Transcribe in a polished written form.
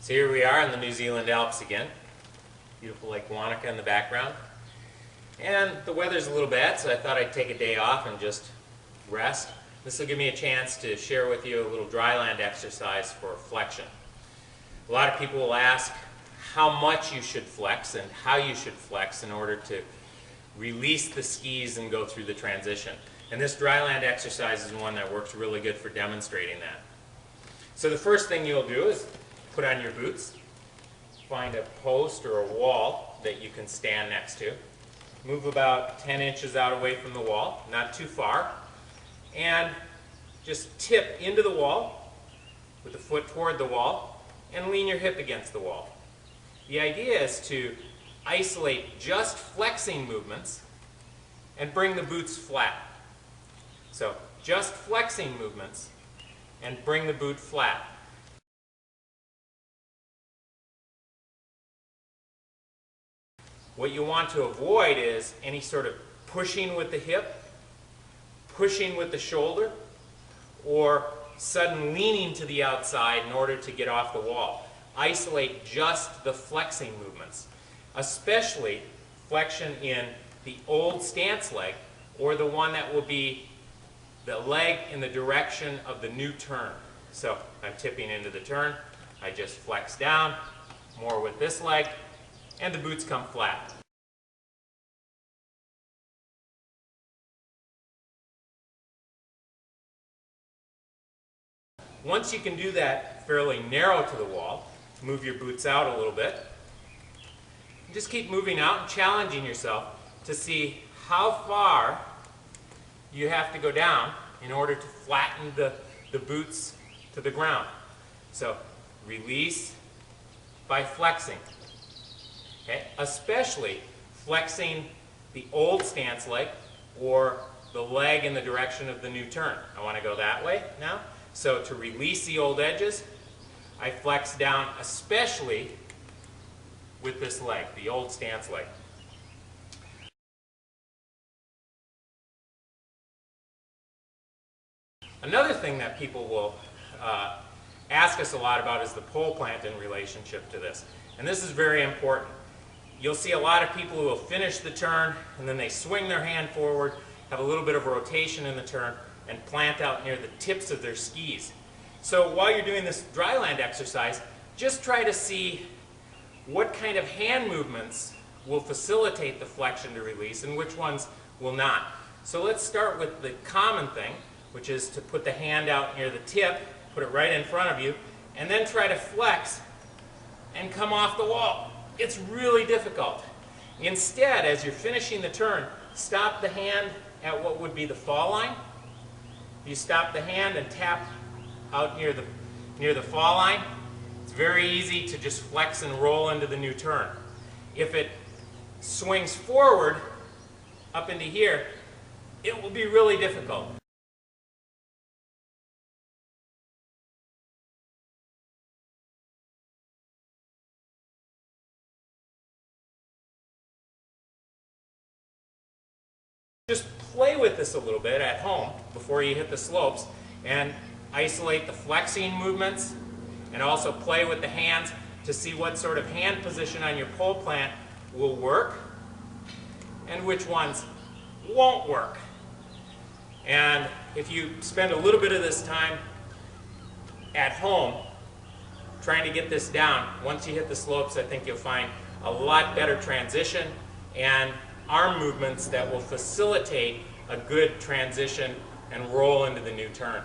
So here we are in the New Zealand Alps again. Beautiful Lake Wanaka in the background. And the weather's a little bad, so I thought I'd take a day off and just rest. This will give me a chance to share with you a little dryland exercise for flexion. A lot of people will ask how much you should flex and how you should flex in order to release the skis and go through the transition. And this dryland exercise is one that works really good for demonstrating that. So the first thing you'll do is put on your boots, find a post or a wall that you can stand next to. Move about 10 inches out away from the wall, not too far, and just tip into the wall with the foot toward the wall and lean your hip against the wall. The idea is to isolate just flexing movements and bring the boots flat. So just flexing movements and bring the boot flat. What you want to avoid is any sort of pushing with the hip, pushing with the shoulder, or sudden leaning to the outside in order to get off the wall. Isolate just the flexing movements, especially flexion in the old stance leg, or the one that will be the leg in the direction of the new turn. So I'm tipping into the turn, I just flex down, more with this leg, and the boots come flat. Once you can do that fairly narrow to the wall, move your boots out a little bit. Just keep moving out and challenging yourself to see how far you have to go down in order to flatten the boots to the ground. So release by flexing. Okay? Especially flexing the old stance leg or the leg in the direction of the new turn. I want to go that way now. So to release the old edges, I flex down especially with this leg, the old stance leg. Another thing that people will ask us a lot about is the pole plant in relationship to this. And this is very important. You'll see a lot of people who will finish the turn and then they swing their hand forward, have a little bit of a rotation in the turn, and plant out near the tips of their skis. So while you're doing this dryland exercise, just try to see what kind of hand movements will facilitate the flexion to release and which ones will not. So let's start with the common thing, which is to put the hand out near the tip, put it right in front of you, and then try to flex and come off the wall. It's really difficult. Instead, as you're finishing the turn, stop the hand at what would be the fall line. You stop the hand and tap out near the fall line. It's very easy to just flex and roll into the new turn. If it swings forward up into here, it will be really difficult. Just play with this a little bit at home before you hit the slopes and isolate the flexing movements and also play with the hands to see what sort of hand position on your pole plant will work and which ones won't work. And if you spend a little bit of this time at home trying to get this down, once you hit the slopes, I think you'll find a lot better transition and arm movements that will facilitate a good transition and roll into the new turn.